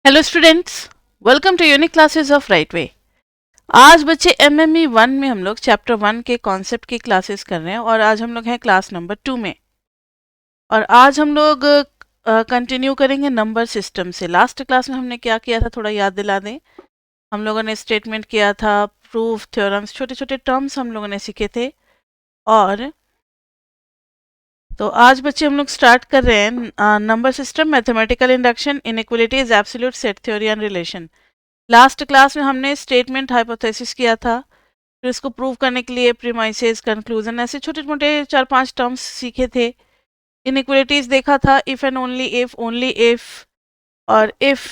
Hello students, welcome to unique classes of right way. आज बच्चे MME 1 में हम लोग चैप्टर 1 के कॉन्सेप्ट की क्लासेस कर रहे हैं और आज हम लोग हैं क्लास नंबर 2 में। और आज हम लोग कंटिन्यू करेंगे नंबर सिस्टम से। लास्ट क्लास में हमने क्या किया था थोड़ा याद दिला दें। हम लोगों ने स्टेटमेंट किया था, प्रूफ, थ्योरम्स, छोटे छोटे टर्म्स हम लोगों ने सीखे थे। और तो आज बच्चे हम लोग स्टार्ट कर रहे हैं number system, mathematical induction, inequalities, absolute, set theory and relation. Last class में हमने स्टेटमेंट हाइपोथेसिस किया था, फिर इसको प्रूव करने के लिए प्रीमाइसेस, कंक्लूजन, ऐसे छोटे मोटे 4-5 टर्म्स सीखे थे। इनइक्वालिटीज देखा था, इफ एंड ओनली इफ और इफ,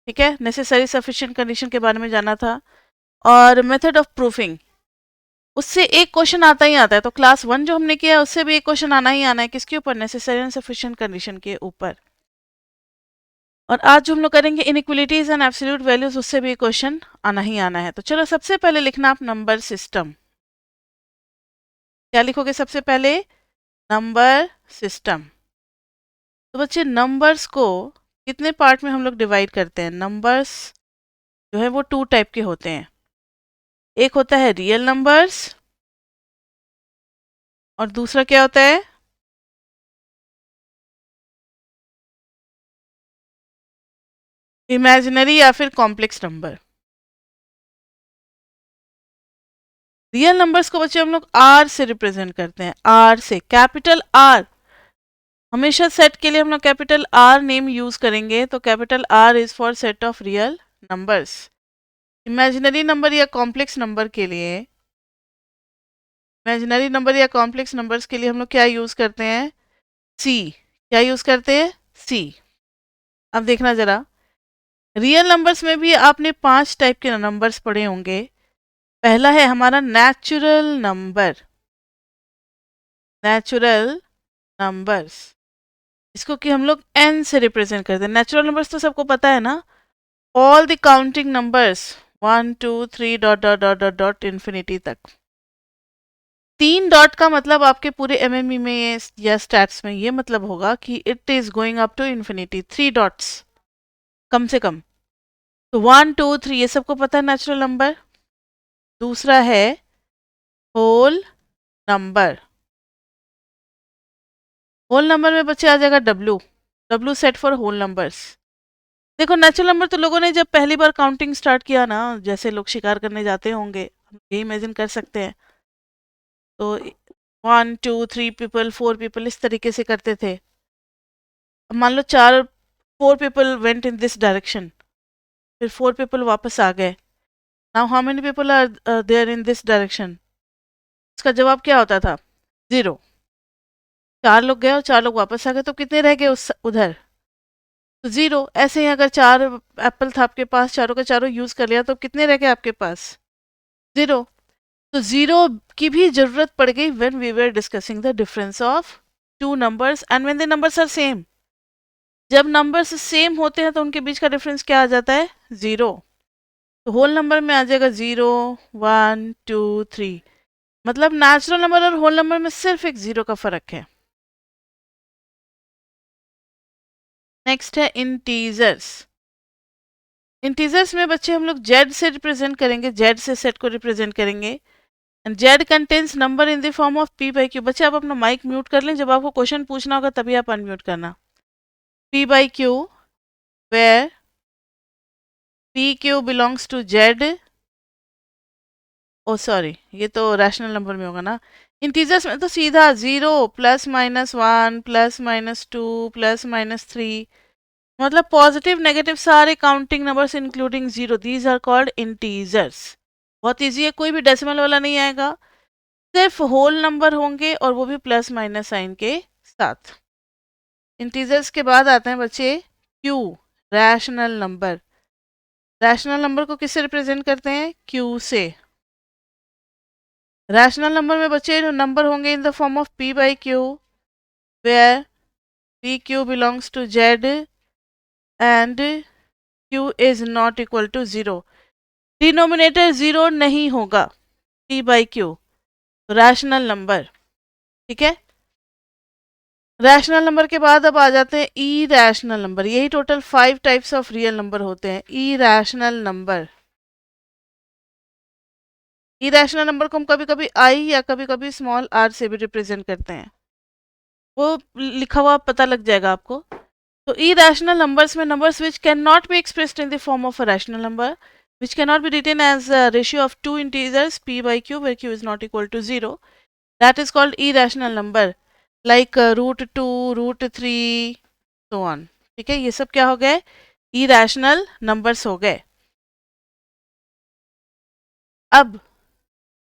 ठीक है, नेसेसरी सफिशिएंट कंडीशन के बारे में जाना था। और मेथड ऑफ प्रूफिंग, उससे एक क्वेश्चन आता ही आता है। तो क्लास 1 जो हमने किया उससे भी एक क्वेश्चन आना ही आना है, किसके ऊपर? नेसेसरी एंड सफिशिएंट कंडीशन के ऊपर। और आज जो हम लोग करेंगे इनइक्वालिटीज एंड एब्सोल्यूट वैल्यूज, उससे भी क्वेश्चन आना ही आना है। तो चलो सबसे पहले लिखना आप नंबर सिस्टम। क्या लिखोगे सबसे पहले? Number system. तो बच्चे नंबर्स को कितने पार्ट में हम लोग डिवाइड करते हैं? नंबर्स जो है वो 2 टाइप के होते हैं। एक होता है रियल नंबर्स और दूसरा क्या होता है? इमेजिनरी या फिर कॉम्प्लेक्स नंबर। रियल नंबर्स को बच्चे हम लोग आर से रिप्रेजेंट करते हैं, आर से, कैपिटल आर। हमेशा सेट के लिए हम लोग कैपिटल आर नेम यूज करेंगे, तो capital R is for set of real numbers. Imaginary number या कॉम्प्लेक्स नंबर के लिए, इमेजिनरी नंबर या कॉम्प्लेक्स नंबर्स के लिए हम लोग क्या यूज करते हैं? सी। क्या यूज करते हैं? सी। अब देखना जरा, रियल नंबर्स में भी आपने 5 टाइप के नंबर्स पढ़े होंगे। पहला है हमारा नेचुरल नंबर, नेचुरल नंबर्स, इसको कि हम लोग एन से रिप्रेजेंट करते हैं। नेचुरल नंबर्स तो सबको पता है ना, all the counting numbers 1 2 3 dot dot dot dot dot infinity तक। 3 डॉट का मतलब आपके पूरे एमएमई में या स्टैट्स में ये मतलब होगा कि it is going up to infinity, 3 dots कम से कम। तो 1 2 3 ये सबको पता है नेचुरल नंबर। दूसरा है होल नंबर। होल नंबर में बच्चे आ जाएगा W, W set for whole numbers. देखो नेचुरल नंबर तो लोगों ने जब पहली बार काउंटिंग स्टार्ट किया ना, जैसे लोग शिकार करने जाते होंगे, हम ये इमेजिन कर सकते हैं। तो 1 2 3 पीपल, 4 पीपल, इस तरीके से करते थे। अब मान लो 4 people went in this direction, फिर 4 पीपल वापस आ गए। Now how many people are there in this direction? इसका जवाब क्या होता था? 0। 4 लोग गए और 4 लोग वापस आ गए, तो कितने रह गए उस उधर? तो 0। ऐसे ही अगर 4 एप्पल था आपके पास, चारों के चारों यूज कर लिया, तो कितने रह गए आपके पास? 0। तो 0 की भी जरूरत पड़ गई when we were discussing the difference of two numbers and when the numbers are same. जब नंबर्स सेम होते हैं तो उनके बीच का डिफरेंस क्या आ जाता है? 0। तो होल नंबर में आ जाएगा 0 1 2 3। मतलब नेचुरल नंबर और होल नंबर में सिर्फ एक 0 का फर्क है। नेक्स्ट है इंटीजर्स। इंटीजर्स में बच्चे हम लोग जेड से रिप्रेजेंट करेंगे, जेड से सेट को रिप्रेजेंट करेंगे। And Z contains number in the form of P by Q. बच्चे आप अपना माइक म्यूट कर लें, जब आपको क्वेश्चन पूछना होगा तभी आप अनम्यूट करना। P by Q where P Q belongs to Z. Oh sorry, ये तो रैशनल नंबर में होगा ना। इंटीजर्स में तो सीधा 0 plus minus 1 plus minus 2 plus minus 3, मतलब पॉजिटिव नेगेटिव सारे counting numbers including 0, these are called integers. बहुत इजी है, कोई भी डेसिमल वाला नहीं आएगा, सिर्फ होल नंबर होंगे और वो भी प्लस माइनस साइन के साथ। इंटीजर्स के बाद आते हैं बच्चे Q, rational number. Rational number को किससे रिप्रेजेंट करते हैं? क्यू से। रैशनल नंबर में बच्चे नंबर होंगे in the form of P by Q where P Q belongs to Z and Q is not equal to 0। Denominator 0 नहीं होगा, P by Q rational number, ठीक है। रैशनल नंबर के बाद अब आ जाते हैं ई रैशनल नंबर। यही total 5 types of real number होते हैं। ई रैशनल नंबर, ई रैशनल नंबर को हम कभी कभी आई या कभी कभी स्मॉल आर से भी रिप्रेजेंट करते हैं, वो लिखा हुआ पता लग जाएगा आपको। तो irrational numbers में numbers which cannot be expressed in the form of a rational number, which cannot be written as a ratio of two integers p by q where q is not equal to 0, that is called irrational number, like root 2, root 3, so on। ठीक है, ये सब क्या हो गए? irrational numbers हो गए। अब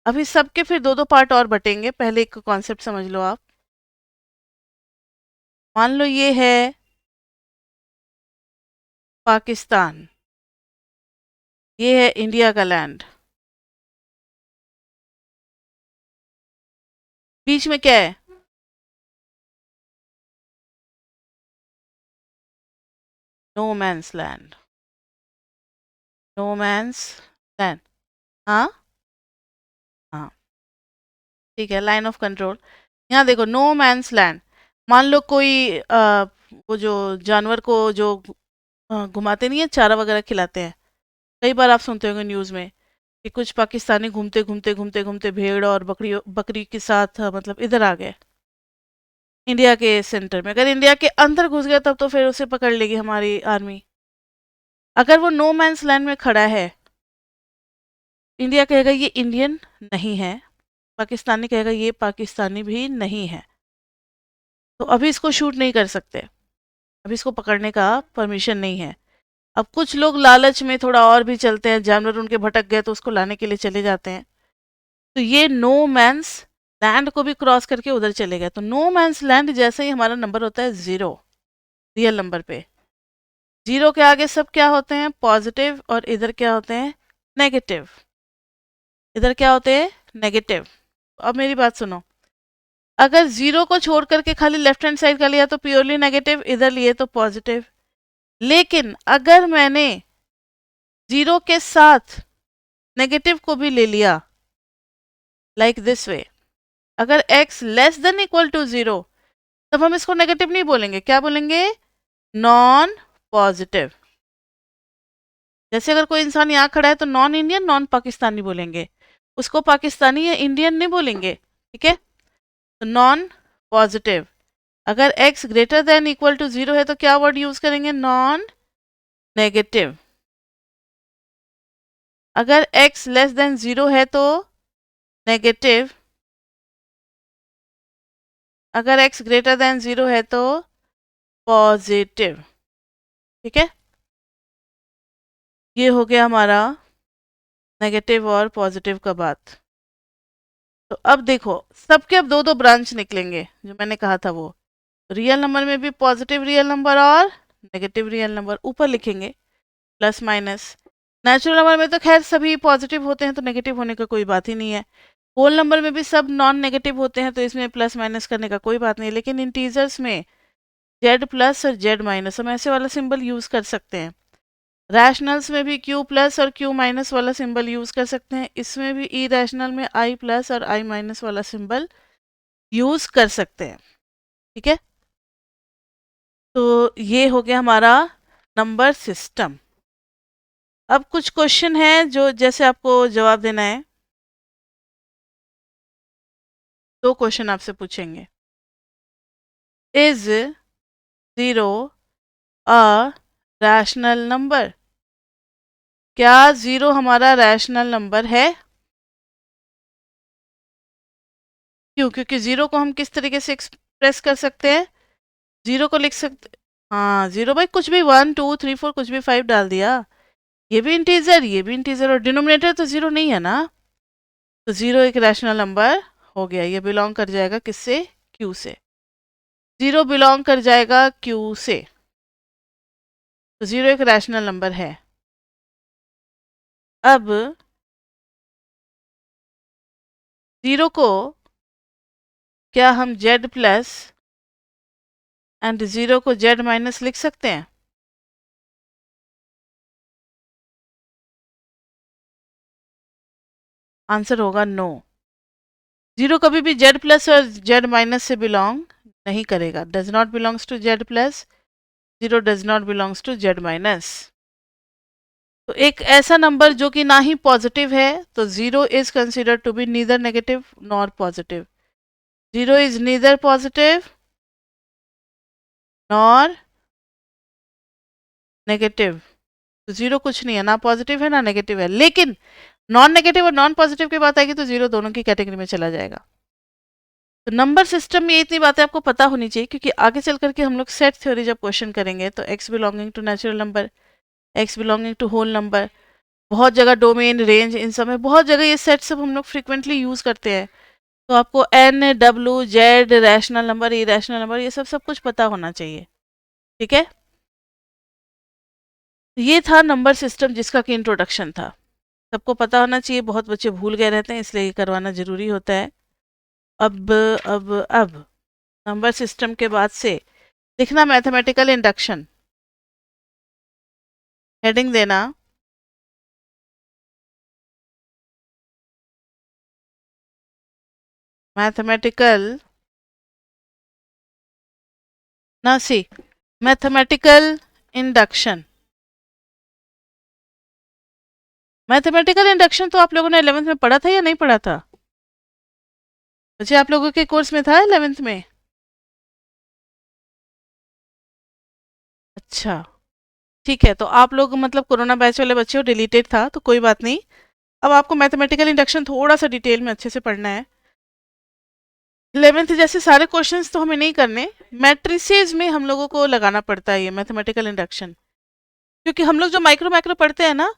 अभी सबके फिर दो दो पार्ट और बटेंगे, पहले एक कॉन्सेप्ट समझ लो आप। मान लो ये है पाकिस्तान, ये है इंडिया का लैंड, बीच में क्या है? No man's land, no man's land. हाँ हाँ, ठीक है, लाइन ऑफ कंट्रोल। यहाँ देखो, नो मैंस लैंड। मान लो कोई वो जो जानवर को जो घुमाते नहीं है, चारा वगैरह खिलाते हैं, कई बार आप सुनते होंगे न्यूज़ में कि कुछ पाकिस्तानी घूमते घूमते घूमते घूमते भेड़ और बकरी बकरी के साथ मतलब इधर आ गए इंडिया के सेंटर में। अगर इंडिया के अंदर घुस गया तब तो फिर उसे पकड़ लेगी हमारी आर्मी। अगर वो नो मैंस लैंड में खड़ा है, इंडिया कहेगा ये इंडियन नहीं है, पाकिस्तानी कहेगा ये पाकिस्तानी भी नहीं है, तो अभी इसको शूट नहीं कर सकते, अभी इसको पकड़ने का परमिशन नहीं है। अब कुछ लोग लालच में थोड़ा और भी चलते हैं, जानवर उनके भटक गए तो उसको लाने के लिए चले जाते हैं, तो ये नो मैंस लैंड को भी क्रॉस करके उधर चले गए। तो नो मैंस लैंड जैसे ही हमारा नंबर होता है 0 रियल नंबर पे, 0 के आगे सब क्या होते हैं? पॉजिटिव, और इधर क्या होते हैं? नेगेटिव। इधर क्या होते हैं? नेगेटिव। अब मेरी बात सुनो, अगर 0 को छोड़ करके खाली लेफ्ट हैंड साइड का लिया तो प्योरली नेगेटिव, इधर लिए तो पॉजिटिव। लेकिन अगर मैंने 0 के साथ नेगेटिव को भी ले लिया, लाइक दिस वे, अगर x less than equal to 0, तब हम इसको नेगेटिव नहीं बोलेंगे, क्या बोलेंगे? Non positive. जैसे अगर कोई इंसान यहाँ खड़ा है तो नॉन इंडियन, नॉन पाकिस्तानी बोलेंगे, उसको पाकिस्तानी या इंडियन नहीं बोलेंगे, ठीक है? तो नॉन पॉजिटिव। अगर x greater than equal to 0 है तो क्या वर्ड यूज करेंगे? Non negative. अगर x लेस देन 0 है तो नेगेटिव, अगर x ग्रेटर देन 0 है तो पॉजिटिव। ठीक है, ये हो गया हमारा नेगेटिव और पॉजिटिव का बात। तो अब देखो, सबके अब दो दो ब्रांच निकलेंगे जो मैंने कहा था वो। रियल नंबर में भी पॉजिटिव रियल नंबर और नेगेटिव रियल नंबर ऊपर लिखेंगे, प्लस माइनस। नेचुरल नंबर में तो खैर सभी पॉजिटिव होते हैं तो नेगेटिव होने का कोई बात ही नहीं है। होल नंबर में भी सब नॉन नेगेटिव होते हैं तो इसमें प्लस माइनस करने का कोई बात नहीं है। लेकिन इंटीजर्स में जेड प्लस और जेड माइनस हम ऐसे वाला सिंबल यूज कर सकते हैं। रैशनल्स में भी क्यू प्लस और क्यू माइनस वाला सिंबल यूज कर सकते हैं। इसमें भी ई रैशनल में आई प्लस और आई माइनस वाला सिंबल यूज कर सकते हैं। ठीक है, तो ये हो गया हमारा नंबर सिस्टम। अब कुछ क्वेश्चन है जो जैसे आपको जवाब देना है। दो क्वेश्चन आपसे पूछेंगे। Is 0 a rational number? क्या 0 हमारा रैशनल नंबर है? क्यों? क्योंकि 0 को हम किस तरीके से एक्सप्रेस कर सकते हैं? 0 को लिख सकते, हाँ 0 भाई कुछ भी 1 2 3 4 कुछ भी 5 डाल दिया, ये भी इंटीजर ये भी इंटीजर, और डिनोमिनेटर तो 0 नहीं है ना, तो 0 एक रैशनल नंबर हो गया। ये बिलोंग कर जाएगा किससे? क्यू से। 0 बिलोंग कर जाएगा क्यू से, तो 0 एक रैशनल नंबर है। अब 0 को क्या हम z प्लस एंड 0 को z माइनस लिख सकते हैं? आंसर होगा नो। 0 कभी भी z प्लस और z माइनस से बिलोंग नहीं करेगा. Does not belongs to Z plus, 0 does not belongs to Z minus. तो एक ऐसा नंबर जो कि ना ही पॉजिटिव है, तो 0 is considered to be neither negative nor positive. 0 is neither positive nor negative. तो 0 कुछ नहीं है, ना पॉजिटिव है ना नेगेटिव है. लेकिन नॉन नेगेटिव और नॉन पॉजिटिव की बात आएगी तो 0 दोनों की कैटेगरी में चला जाएगा. तो नंबर सिस्टम में ये इतनी बातें आपको पता होनी चाहिए, क्योंकि आगे चल करके हम लोग सेट थ्योरी जब क्वेश्चन करेंगे तो x belonging to natural number, x belonging to whole number, बहुत जगह डोमेन रेंज, इन सब में बहुत जगह ये सेट सब हम लोग फ्रिक्वेंटली यूज करते हैं. तो आपको n w z rational number, irrational number, ये सब सब कुछ पता होना चाहिए. ठीक है. ये था नंबर सिस्टम जिसका कि इंट्रोडक्शन था. सबको पता होना चाहिए, बहुत बच्चे भूल गए रहते हैं, इसलिए ये करवाना जरूरी होता है. अब नंबर सिस्टम के बाद से लिखना मैथमेटिकल इंडक्शन. हेडिंग देना मैथमेटिकल, ना सी मैथमेटिकल इंडक्शन. मैथमेटिकल इंडक्शन तो आप लोगों ने 11th में पढ़ा था या नहीं पढ़ा था? अच्छा, आप लोगों के कोर्स में था 11th में. अच्छा, ठीक है. तो आप लोग मतलब कोरोना बैच वाले बच्चे हो, डिलीटेड था तो कोई बात नहीं. अब आपको मैथमेटिकल इंडक्शन थोड़ा सा डिटेल में अच्छे से पढ़ना है. 11th जैसे सारे क्वेश्चंस तो हमें नहीं करने, मैट्रिसेस में हम लोगों को लगाना पड़ता है ये मैथमेटिकल इंडक्शन. क्योंकि हम लोग जो माइक्रो माइक्रो पढ़ते हैं ना,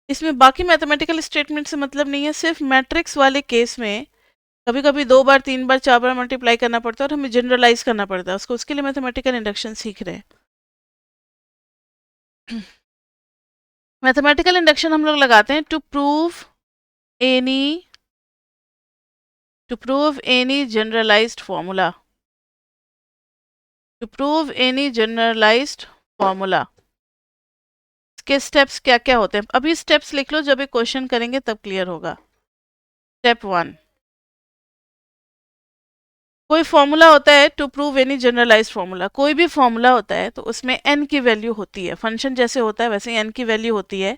इसमें बाकी मैथमेटिकल स्टेटमेंट से मतलब नहीं है. सिर्फ मैट्रिक्स वाले केस में कभी कभी 2 बार 3 बार 4 बार मल्टीप्लाई करना पड़ता है और हमें जनरलाइज करना पड़ता है उसको. उसके लिए मैथमेटिकल इंडक्शन सीख रहे हैं. मैथमेटिकल इंडक्शन हम लोग लगाते हैं to prove any generalised formula. To prove any generalised formula. इसके स्टेप्स क्या क्या होते हैं अभी स्टेप्स लिख लो, जब एक क्वेश्चन करेंगे तब क्लियर होगा. स्टेप 1, कोई फॉर्मूला होता है to prove any generalised formula. कोई भी फॉर्मूला होता है तो उसमें n की वैल्यू होती है. फंक्शन जैसे होता है वैसे n की वैल्यू होती है.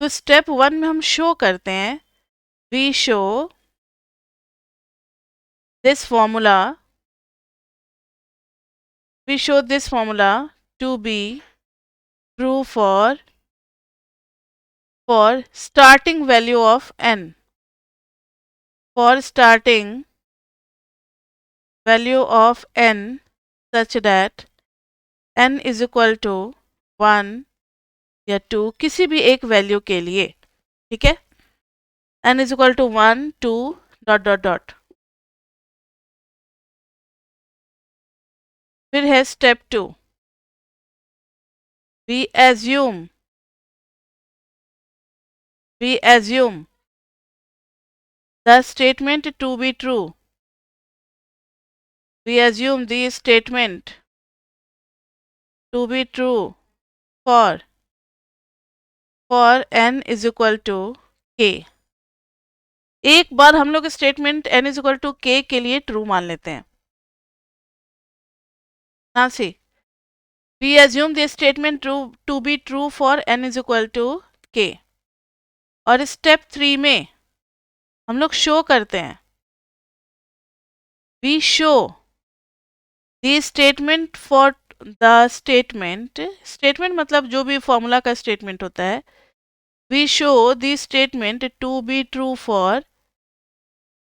तो स्टेप 1 में हम शो करते हैं, we show this formula, we show this formula to be true for starting value of n, for starting value of n such that n is equal to 1 या 2 किसी भी एक वैल्यू के लिए. ठीक है. n is equal to 1 2 dot dot dot. फिर है step 2, we assume the statement to be true. We assume the statement to be true for n is equal to k. एक बार हम लोग statement n is equal to k के लिए true मान लेते हैं. ना सी we assume the statement to be true for n is equal to k. और स्टेप 3 में हम लोग शो करते हैं, we show the statement for the statement मतलब जो भी फॉर्मूला का स्टेटमेंट होता है, we show the statement to be true for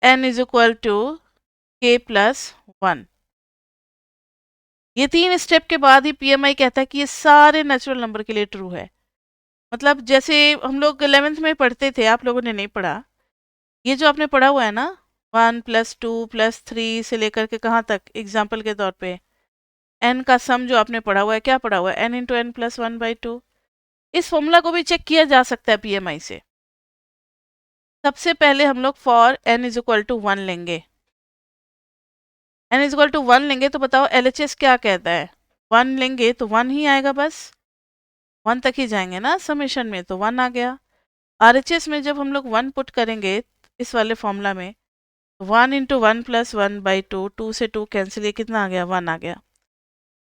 n is equal to k plus 1. ये 3 स्टेप के बाद ही पीएमआई कहता है कि ये सारे नेचुरल नंबर के लिए ट्रू है. मतलब जैसे हम लोग 11th में पढ़ते थे, आप लोगों ने नहीं पढ़ा, ये जो आपने पढ़ा हुआ है ना 1 + 2 + 3 से लेकर के कहाँ तक, एग्जाम्पल के तौर पे n का सम जो आपने पढ़ा हुआ है, क्या पढ़ा हुआ है, n × n + 1/2. इस फॉर्मूला को भी चेक किया जा सकता है पीएमआई से. सबसे पहले हम लोग for n is equal to 1 लेंगे. n is equal to 1 लेंगे तो बताओ LHS क्या कहता है, 1 लेंगे तो 1 ही आएगा, बस 1 तक ही जाएंगे ना समेशन में, तो 1 आ गया. RHS में जब हम लोग 1 पुट करेंगे इस वाले फॉर्मूला में 1 इंटू 1 प्लस 1 बाई 2, 2 से 2 कैंसिल, ये कितना आ गया, 1 आ गया।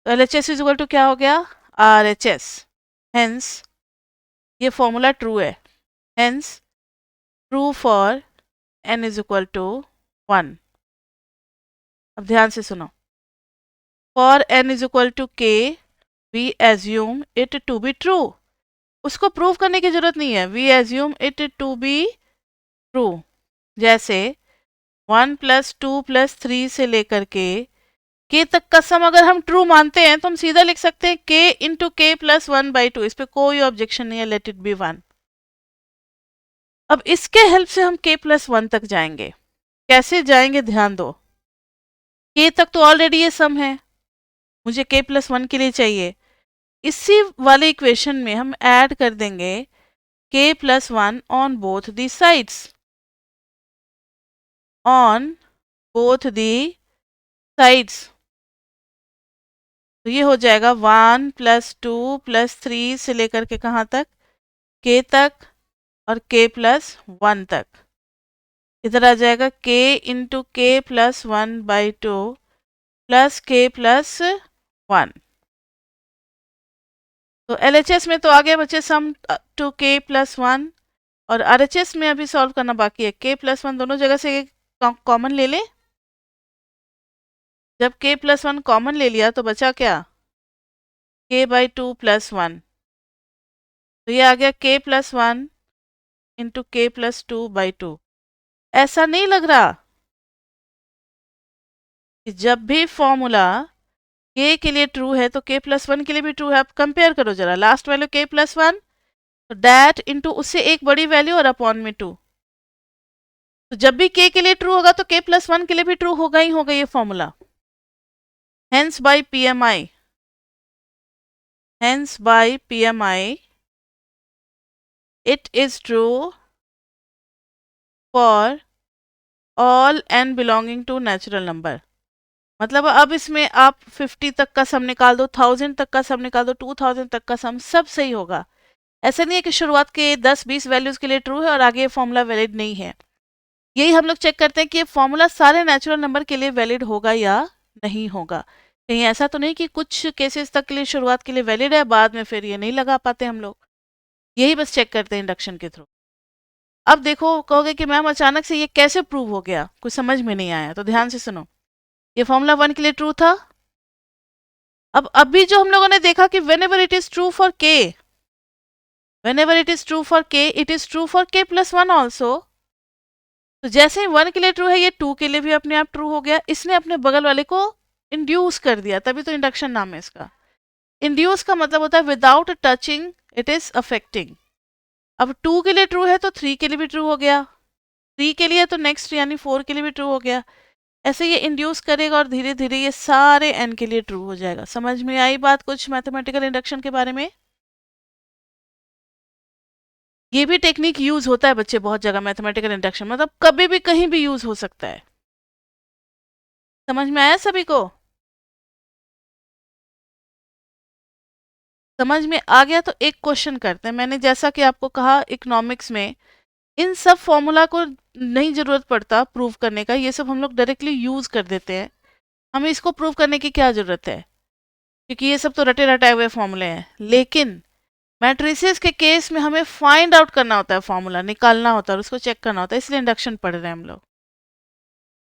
तो L H S is equal to क्या हो गया, आर एच एस। हेंस ये फॉर्मूला ट्रू है, hence true for n is equal to 1। अब ध्यान से सुनो, for n is equal to k we assume it to be true. उसको प्रूव करने की जरूरत नहीं है, we assume it to be true. जैसे 1 प्लस 2 प्लस 3 से लेकर के तक का सम अगर हम ट्रू मानते हैं तो हम सीधा लिख सकते हैं k इंटू के प्लस 1 बाई 2। इस पर कोई ऑब्जेक्शन नहीं है, लेट इट बी 1। अब इसके हेल्प से हम k प्लस 1 तक जाएंगे। कैसे जाएंगे, ध्यान दो, k तक तो ऑलरेडी ये सम है, मुझे k प्लस 1 के लिए चाहिए। इसी वाले इक्वेशन में हम ऐड कर देंगे k plus 1 on both the sides, on both the sides. तो ये हो जाएगा 1 प्लस 2 प्लस 3 से लेकर के कहाँ तक, k तक, और k प्लस 1 तक। इधर आ जाएगा k इंटू के plus 1 by 2 plus k plus 1। तो LHS में तो आ गया बच्चे सम टू k प्लस 1, और RHS में अभी सॉल्व करना बाकी है। k प्लस 1 दोनों जगह से कॉमन ले ले। जब k प्लस 1 कॉमन ले लिया तो बचा क्या, k बाई 2 प्लस 1। तो ये आ गया k प्लस 1 इंटू के प्लस 2 बाई 2। ऐसा नहीं लग रहा कि जब भी फॉर्मूला k के लिए ट्रू है तो k प्लस 1 के लिए भी ट्रू है। आप कंपेयर करो जरा, लास्ट वैल्यू k प्लस 1, तो दैट इंटू उससे एक बड़ी वैल्यू और अपॉन में 2। तो जब भी k के लिए ट्रू होगा तो k प्लस 1 के लिए भी ट्रू होगा ही होगा ये formula. Hence by PMI, hence by PMI it is true for all n belonging to natural number। मतलब अब इसमें आप 50 तक का सम निकाल दो, 1000 तक का सम निकाल दो, 2000 तक का सम, सब सही होगा। ऐसा नहीं है कि शुरुआत के 10-20 वैल्यूज के लिए ट्रू है और आगे ये फॉर्मूला वैलिड नहीं है। यही हम लोग चेक करते हैं कि ये फॉर्मूला सारे नेचुरल नंबर के लिए वैलिड होगा या नहीं होगा। कहीं ऐसा तो नहीं कि कुछ केसेस तक के लिए शुरुआत के लिए वैलिड है, बाद में फिर ये नहीं लगा पाते हम लोग। यही बस चेक करते हैं इंडक्शन के थ्रू। अब देखो, कहोगे कि मैम अचानक से ये कैसे प्रूव हो गया, कुछ समझ में नहीं आया। तो ध्यान से सुनो, ये फॉर्मूला 1 के लिए ट्रू था। अब अभी जो हम लोगों ने देखा कि whenever it is true for k, whenever it is true for k, it is true for k plus 1 also। तो जैसे ही 1 के लिए ट्रू है, ये 2 के लिए भी अपने आप ट्रू हो गया। इसने अपने बगल वाले को इंड्यूस कर दिया, तभी तो इंडक्शन नाम है इसका। इंड्यूस का मतलब होता है without touching it is affecting. अब 2 के लिए ट्रू है तो 3 के लिए भी ट्रू हो गया, 3 के लिए तो नेक्स्ट यानी 4 के लिए भी ट्रू हो गया। ऐसे ये इंड्यूस करेगा और धीरे धीरे ये सारे n के लिए ट्रू हो जाएगा। समझ में आई बात कुछ मैथमेटिकल इंडक्शन के बारे में? ये भी टेक्निक यूज होता है बच्चे बहुत जगह, मैथमेटिकल इंडक्शन, मतलब कभी भी कहीं भी यूज हो सकता है। समझ में आया सभी को? समझ में आ गया तो एक क्वेश्चन करते हैं। मैंने जैसा कि आपको कहा, इकोनॉमिक्स में इन सब फॉर्मूला को नहीं जरूरत पड़ता प्रूव करने का, ये सब हम लोग डायरेक्टली यूज कर देते हैं। हमें इसको प्रूव करने की क्या जरूरत है, क्योंकि ये सब तो रटे रटाए हुए फॉर्मूले हैं। लेकिन मैट्रिसेस के केस में हमें फाइंड आउट करना होता है, फॉर्मूला निकालना होता है और उसको चेक करना होता है, इसलिए इंडक्शन पढ़ रहे हैं हम लोग।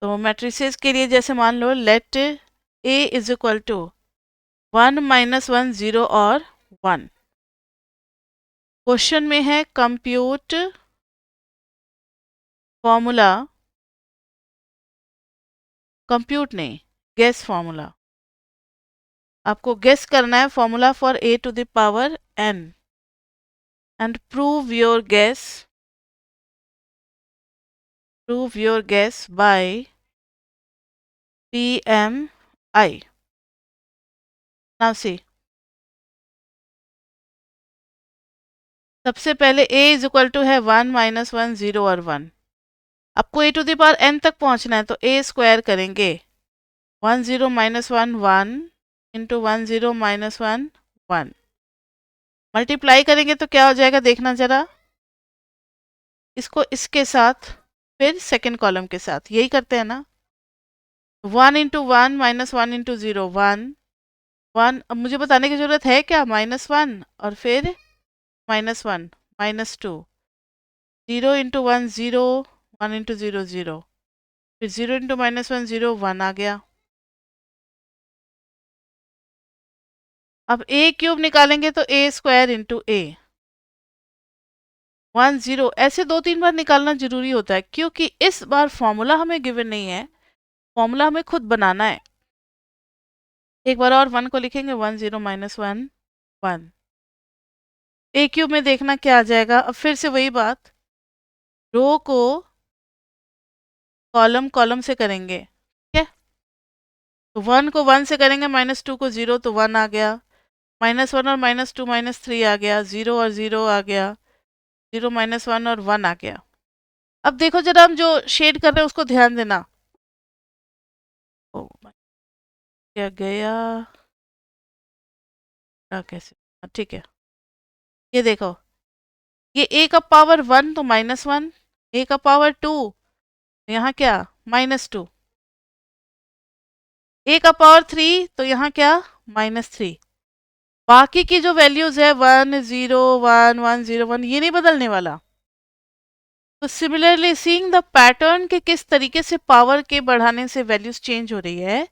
तो मैट्रिसेस के लिए जैसे मान लो, let a is equal to 1 माइनस 1 0 और 1। क्वेश्चन में है कंप्यूट फॉर्मूला, कंप्यूट नहीं, गेस फॉर्मूला। आपको गेस करना है formula for a to the power n and prove your guess by PMI। Now see, सबसे पहले a इज इक्वल टू है 1 माइनस 1 0 और 1। आपको a to the power n तक पहुंचना है तो a स्क्वायर करेंगे, 1 0 माइनस 1 1 इंटू 1 0 माइनस 1 1। मल्टीप्लाई करेंगे तो क्या हो जाएगा, देखना जरा, इसको इसके साथ फिर सेकेंड कॉलम के साथ यही करते हैं ना। 1 into one minus 1 into zero 1 1। अब मुझे बताने की ज़रूरत है क्या, -1 और फिर -1 -2 0 इंटू वन 0 1 इंटू ज़ीरो 0 फिर 0 इंटू -1 0 1 आ गया। अब ए क्यूब निकालेंगे तो ए स्क्वायर इंटू ए 1 0 ऐसे 2-3 बार निकालना जरूरी होता है क्योंकि इस बार फॉर्मूला हमें गिवन नहीं है, फॉर्मूला हमें खुद बनाना है। एक बार और 1 को लिखेंगे 1 0 -1 1 ए क्यूब में देखना क्या आ जाएगा। अब फिर से वही बात, रो को कॉलम कॉलम से करेंगे, ठीक है। तो 1 को 1 से करेंगे, -2 को 0 तो 1 आ गया, -1 और -2 -3 आ गया, 0 और 0 आ गया, 0 -1 और 1 आ गया। अब देखो जरा हम जो शेड कर रहे हैं उसको ध्यान देना। ओ क्या गया कैसे, ठीक है। ये देखो, ये a का पावर 1 तो -1, a का पावर 2 यहाँ क्या -2, a का पावर 3 तो यहाँ क्या -3। बाकी की जो वैल्यूज है 1 0 1 1 0 1 ये नहीं बदलने वाला। तो सिमिलरली सीइंग द पैटर्न के किस तरीके से पावर के बढ़ाने से वैल्यूज चेंज हो रही है,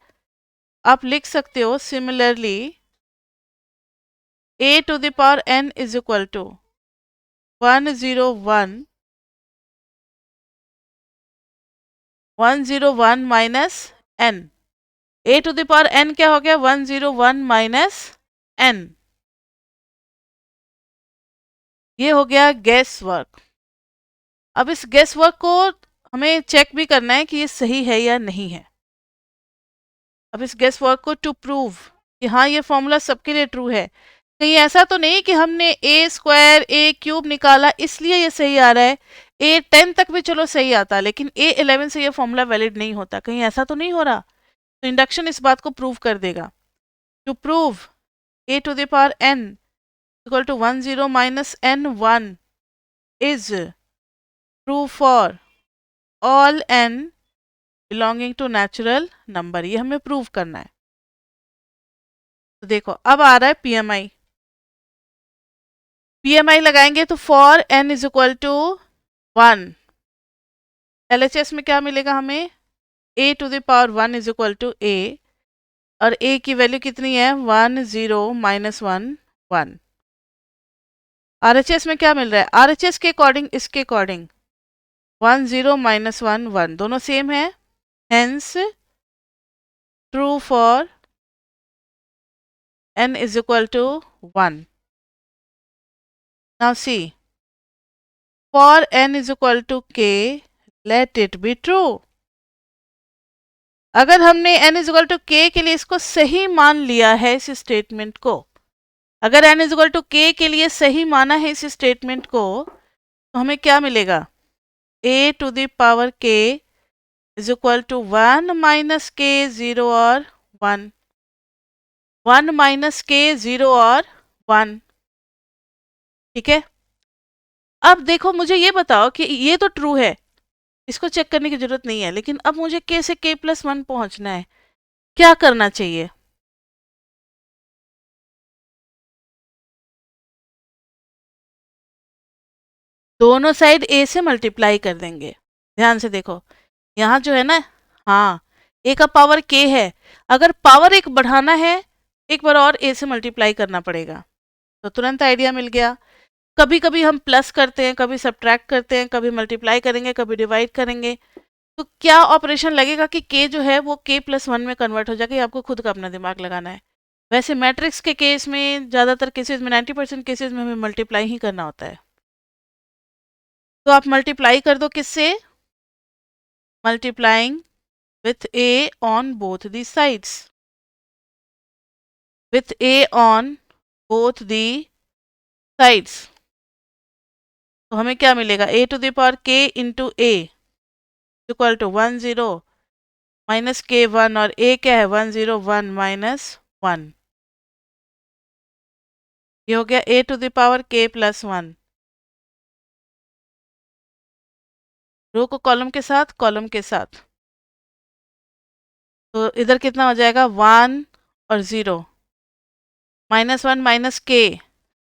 आप लिख सकते हो similarly a to the power n is equal to 1 0 1 1 0 1 minus n। a to the power n क्या हो गया 1 0 1 माइनस n। ये हो गया गेस वर्क। अब इस गेस वर्क को हमें चेक भी करना है कि ये सही है या नहीं है। अब इस गेस वर्क को टू प्रूव कि हाँ ये फॉर्मूला सबके लिए ट्रू है, कहीं ऐसा तो नहीं कि हमने ए स्क्वायर ए क्यूब निकाला इसलिए ये सही आ रहा है, ए 10 तक भी चलो सही आता लेकिन ए 11 से ये फॉर्मूला वैलिड नहीं होता, कहीं ऐसा तो नहीं हो रहा। तो इंडक्शन इस बात को प्रूव कर देगा। To prove a to the power n equal to 1 0 minus n 1 is true for all n belonging to natural number। ये हमें प्रूव करना है। तो देखो अब आ रहा है पीएमआई, पीएमआई लगाएंगे तो for n is equal to 1, LHS में क्या मिलेगा हमें a to the power 1 is equal to a और a की वैल्यू कितनी है 1 0 -1 1। आरएचएस में क्या मिल रहा है, आरएचएस के अकॉर्डिंग इसके अकॉर्डिंग 1 0 -1 1 दोनों सेम है, hence true for n is equal to 1। Now see, for n is equal to k, let it be true। अगर हमने n is equal to k के लिए इसको सही मान लिया है इस स्टेटमेंट को, अगर n is equal to k के लिए सही माना है इस स्टेटमेंट को, तो हमें क्या मिलेगा a to the power k is equal to 1 minus k 0 और 1, 1 minus k 0 और 1, ठीक है। अब देखो मुझे ये बताओ कि ये तो ट्रू है, इसको चेक करने की जरूरत नहीं है, लेकिन अब मुझे k से k+1 पहुंचना है, क्या करना चाहिए। दोनों साइड a से मल्टीप्लाई कर देंगे। ध्यान से देखो यहाँ जो है ना, हाँ a का पावर k है, अगर पावर एक बढ़ाना है एक बार और a से मल्टीप्लाई करना पड़ेगा। तो तुरंत आइडिया मिल गया। कभी कभी हम प्लस करते हैं, कभी सब्ट्रैक्ट करते हैं, कभी मल्टीप्लाई करेंगे, कभी डिवाइड करेंगे, तो क्या ऑपरेशन लगेगा कि k जो है वो k+1 में कन्वर्ट हो जाएगा, ये आपको खुद का अपना दिमाग लगाना है। वैसे मैट्रिक्स के केस में ज़्यादातर केसेस में 90% केसेस में हमें मल्टीप्लाई ही करना होता है। तो आप मल्टीप्लाई कर दो किससे, multiplying with a on both the sides, with a on both the sides. तो हमें क्या मिलेगा a to the power k into a equal to 1 0 minus k 1 और a क्या है 1 0 1 माइनस 1। ये हो गया a to the power k+1। Row को कॉलम के साथ, कॉलम के साथ, तो इधर कितना हो जाएगा 1 और 0, -1 माइनस के,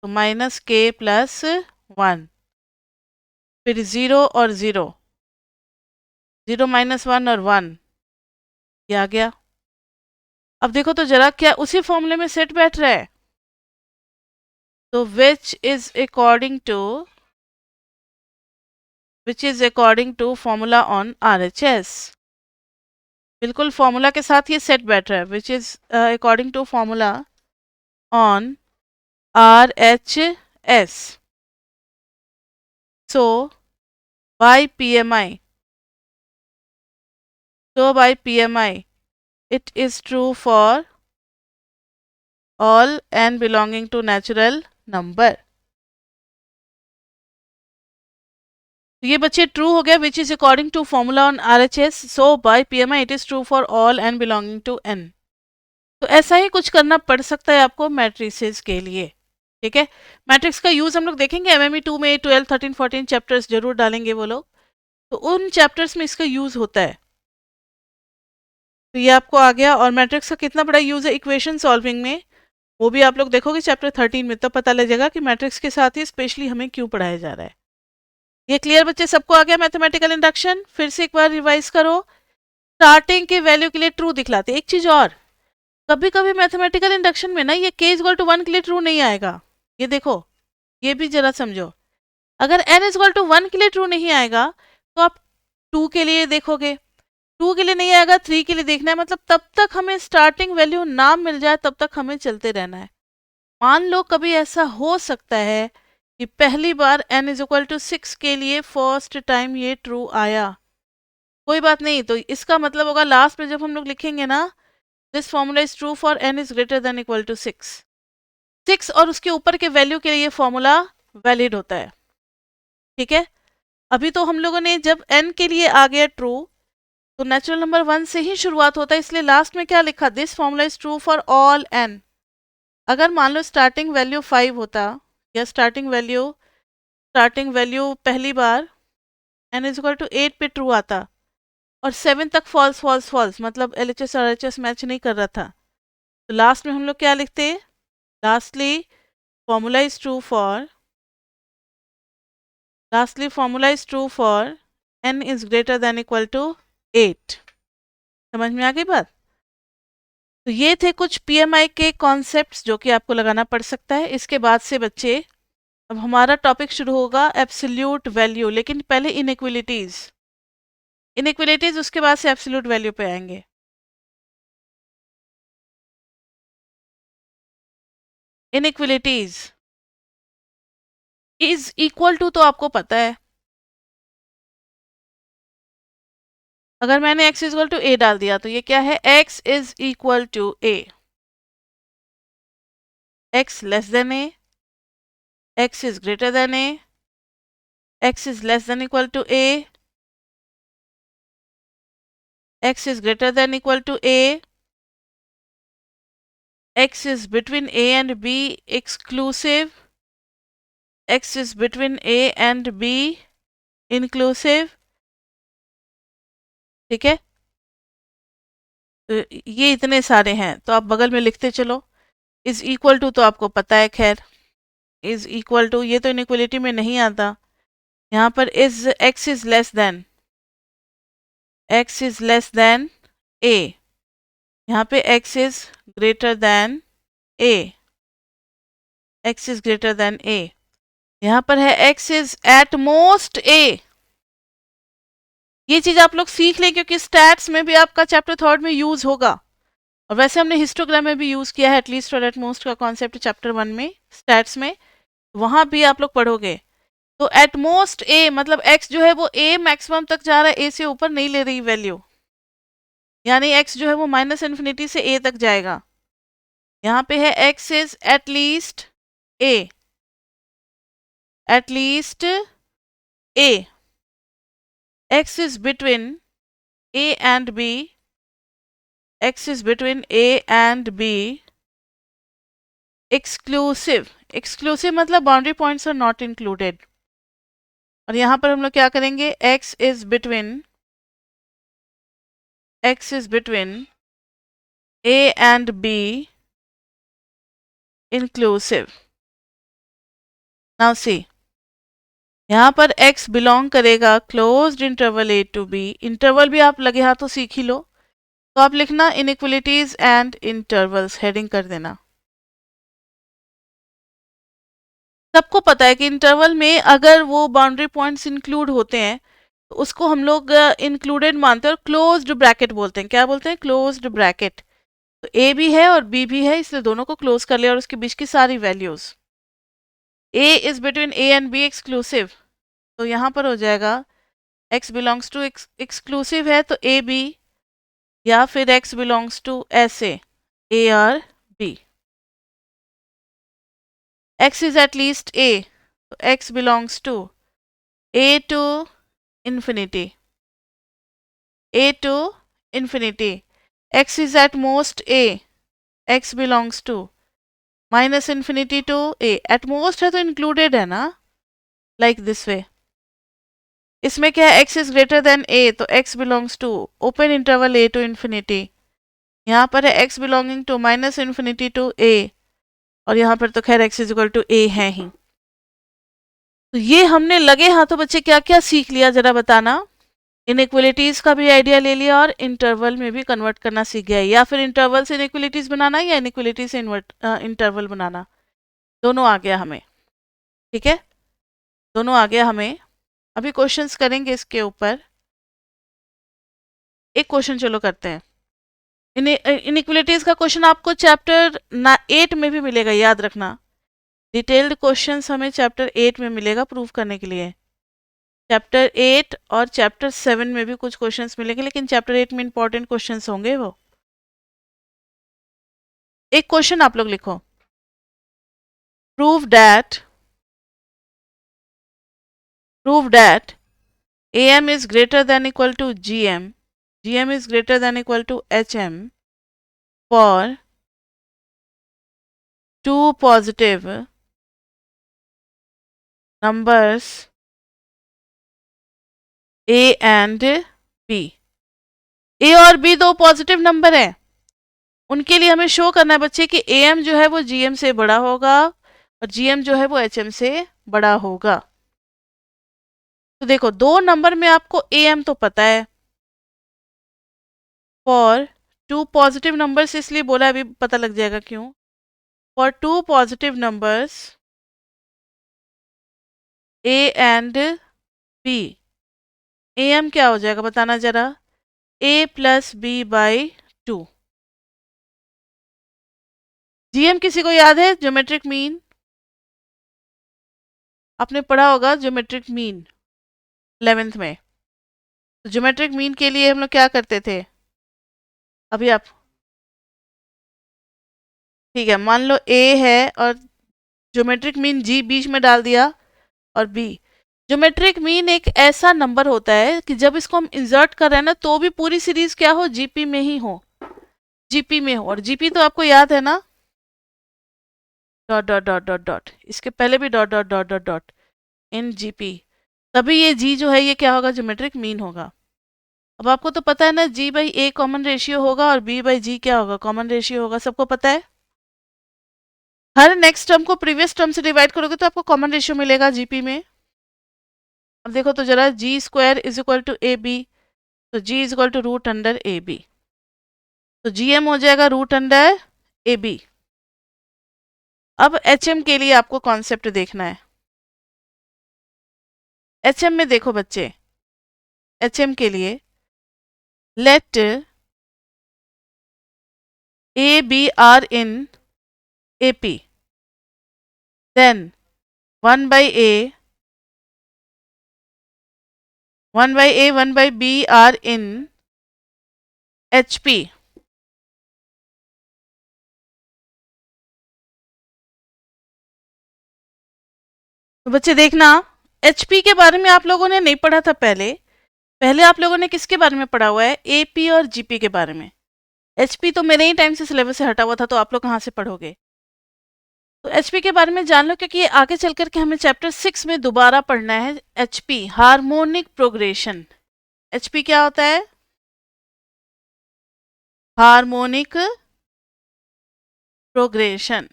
तो माइनस के प्लस 1, फिर 0 और 0, 0 माइनस 1 और 1, ये आ गया। अब देखो तो जरा क्या उसी फॉर्मूले में सेट बैठ रहा है, तो which is according to formula on RHS, बिल्कुल फॉर्मूला के साथ ये सेट बैठ रहा है, which is according to formula on RHS, so by PMI, it is true for all n belonging to natural number। तो ये बच्चे ट्रू हो गया, which is according to formula on RHS, so by PMI it is true for all n belonging to n। तो ऐसा ही कुछ करना पड़ सकता है आपको मैट्रिसेस के लिए, ठीक है। मैट्रिक्स का यूज हम लोग देखेंगे MME 2 में, 12, 13, 14 चैप्टर्स जरूर डालेंगे वो लोग, तो उन चैप्टर्स में इसका यूज होता है। तो ये आपको आ गया, और मैट्रिक्स का कितना बड़ा यूज है इक्वेशन सॉल्विंग में, वो भी आप लोग देखोगे चैप्टर 13 में, तो पता लगेगा कि मैट्रिक्स के साथ ही स्पेशली हमें क्यों पढ़ाया जा रहा है। ये क्लियर बच्चे, सबको आ गया मैथमेटिकल इंडक्शन? फिर से एक बार रिवाइज करो। स्टार्टिंग के वैल्यू के लिए ट्रू दिखलाते। एक चीज और, कभी कभी मैथमेटिकल इंडक्शन में ना ये k इक्वल टू 1 के लिए ट्रू नहीं आएगा, ये देखो, ये भी जरा समझो। अगर n इक्वल टू 1 के लिए ट्रू नहीं आएगा तो आप 2 के लिए देखोगे, 2 के लिए नहीं आएगा, 3 के लिए देखना है, मतलब तब तक हमें स्टार्टिंग वैल्यू ना मिल जाए तब तक हमें चलते रहना है। मान लो कभी ऐसा हो सकता है कि पहली बार n इज इक्वल टू 6 के लिए फर्स्ट टाइम ये ट्रू आया, कोई बात नहीं, तो इसका मतलब होगा लास्ट में जब हम लोग लिखेंगे ना, this formula is true for n is greater than equal to 6 और उसके ऊपर के वैल्यू के लिए ये फॉर्मूला वैलिड होता है, ठीक है। अभी तो हम लोगों ने जब n के लिए आ गया ट्रू, तो नेचुरल नंबर 1 से ही शुरुआत होता है, इसलिए लास्ट में क्या लिखा, this formula is true for all n। अगर मान लो स्टार्टिंग वैल्यू 5 होता, या स्टार्टिंग वैल्यू पहली बार n इज इक्वल टू 8 पे ट्रू आता और 7 तक फॉल्स फॉल्स फॉल्स, मतलब LHS और RHS मैच नहीं कर रहा था, तो लास्ट में हम लोग क्या लिखते, lastly formula is true for n is greater than equal to 8। समझ में आ गई बात? तो ये थे कुछ PMI के कॉन्सेप्ट्स जो कि आपको लगाना पड़ सकता है। इसके बाद से बच्चे अब हमारा टॉपिक शुरू होगा एब्सोल्यूट वैल्यू, लेकिन पहले इनइक्विलिटीज, उसके बाद से एब्सोल्यूट वैल्यू पे आएंगे। इनइक्विलिटीज इज इक्वल टू तो आपको पता है, अगर मैंने x इक्वल टू a डाल दिया तो ये क्या है, x is equal to a, x less than a, x is greater than a, x is less than equal to a, x is greater than equal to a, x is between a and b exclusive, x is between a and b inclusive, ठीक है। तो ये इतने सारे हैं, तो आप बगल में लिखते चलो। इज इक्वल टू तो आपको पता है, खैर इज इक्वल टू ये तो इनइक्वलिटी में नहीं आता, यहाँ पर is x is less than a, यहाँ पे x is greater than a, x is greater than a, यहाँ पर है x is at most a। ये चीज आप लोग सीख लें क्योंकि स्टैट्स में भी आपका चैप्टर 3 में यूज होगा, और वैसे हमने हिस्टोग्राम में भी यूज किया है एटलीस्ट और एट मोस्ट का कॉन्सेप्ट चैप्टर 1 में स्टैट्स में, वहां भी आप लोग पढ़ोगे। तो एट मोस्ट a मतलब x जो है वो a मैक्सिमम तक जा रहा है, a से ऊपर नहीं ले रही वैल्यू, यानी x जो है वो माइनस इन्फिनिटी से a तक जाएगा। यहाँ पे है x is at least a, x is between a and b, x is between a and b exclusive मतलब boundary points are not included, और यहाँ पर हम लोग क्या करेंगे, x is between a and b inclusive. Now see, यहाँ पर x बिलोंग करेगा closed interval a to b। Interval भी आप लगे हाथों सीख ही लो, तो आप लिखना इनइक्वलिटीज एंड इंटरवल्स, हेडिंग कर देना। सबको पता है कि इंटरवल में अगर वो बाउंड्री पॉइंट्स इंक्लूड होते हैं तो उसको हम लोग इंक्लूडेड मानते हैं और क्लोज्ड ब्रैकेट बोलते हैं। क्या बोलते हैं? Closed bracket. तो ए भी है और बी भी है, इसलिए दोनों को क्लोज कर लिया और उसके बीच की सारी values. A is between a and b exclusive, तो यहाँ पर हो जाएगा x बिलोंग्स टू एक्सक्लूसिव है तो ए बी, या फिर x बिलोंग्स टू ऐसे a or b. x is at least a, तो x belongs to a to infinity, a to infinity, x is at most a, x belongs to minus infinity to a, at most है तो included है ना, like this way। इसमें क्या है, x is greater than a, तो x belongs to open interval a to infinity। यहाँ पर है x belonging to minus infinity to a, और यहाँ पर तो खैर x is equal to a है ही। तो ये हमने लगे हाथों बच्चे क्या क्या सीख लिया, जरा बताना। इनइक्वलिटीज का भी आइडिया ले लिया और इंटरवल में भी कन्वर्ट करना सीख गया, या फिर इंटरवल से इनइक्वलिटीज बनाना या इनइक्वलिटी से इंटरवल बनाना, दोनों आ गया हमें। ठीक है, दोनों आ गया हमें। अभी क्वेश्चंस करेंगे इसके ऊपर। एक क्वेश्चन चलो करते हैं। इनइक्वलिटीज का क्वेश्चन आपको चैप्टर 8 में भी मिलेगा, याद रखना। डिटेल्ड क्वेश्चंस हमें चैप्टर 8 में मिलेगा प्रूव करने के लिए। चैप्टर 8 और चैप्टर 7 में भी कुछ क्वेश्चंस मिलेंगे, लेकिन चैप्टर 8 में इंपॉर्टेंट क्वेश्चंस होंगे वो। एक क्वेश्चन आप लोग लिखो, prove that am is greater than equal to gm is greater than equal to hm for two positive numbers a and b। a और b दो पॉजिटिव नंबर है, उनके लिए हमें शो करना है बच्चे कि am जो है वो gm से बड़ा होगा और gm जो है वो hm से बड़ा होगा। तो देखो, दो नंबर में आपको am तो पता है, फॉर टू पॉजिटिव नंबर्स इसलिए बोला, अभी पता लग जाएगा क्यों। For two positive numbers a and b, am क्या हो जाएगा बताना जरा, a plus b by 2। gm किसी को याद है? ज्योमेट्रिक मीन आपने पढ़ा होगा, ज्योमेट्रिक मीन 11th में। तो ज्योमेट्रिक मीन के लिए हम लोग क्या करते थे, अभी आप, ठीक है, मान लो a है और ज्योमेट्रिक मीन g बीच में डाल दिया और b। ज्योमेट्रिक मीन एक ऐसा नंबर होता है कि जब इसको हम इंसर्ट कर रहे हैं ना, तो भी पूरी सीरीज क्या हो, जीपी में ही हो, जीपी में हो। और जीपी तो आपको याद है ना, dot dot dot dot dot, इसके पहले भी dot dot dot dot dot in GP, तभी ये जी जो है ये क्या होगा, ज्योमेट्रिक मीन होगा। अब आपको तो पता है ना, जी बाई ए कॉमन रेशियो होगा और बी बाई जी क्या होगा, कॉमन रेशियो होगा, सबको पता है। हर नेक्स्ट टर्म को प्रीवियस टर्म से डिवाइड करोगे तो आपको कॉमन रेशियो मिलेगा जीपी में। अब देखो तो जरा, g square is equal to a b, तो g is equal to root under a b, तो जी एम हो जाएगा रूट अंडर ए बी। अब एच एम के लिए आपको कॉन्सेप्ट देखना है। एच एम में देखो बच्चे, एच एम के लिए let a b are in A P, then 1 by a 1 by b are in HP। तो बच्चे देखना, HP के बारे में आप लोगों ने नहीं पढ़ा था पहले। पहले आप लोगों ने किसके बारे में पढ़ा हुआ है, AP और GP के बारे में। HP तो मेरे ही टाइम से सिलेबस से हटा हुआ था, तो आप लोग कहाँ से पढ़ोगे। तो एचपी के बारे में जान लो, क्योंकि ये आगे चल करके हमें चैप्टर 6 में दोबारा पढ़ना है। HP harmonic progression. एचपी क्या होता है? Harmonic progression.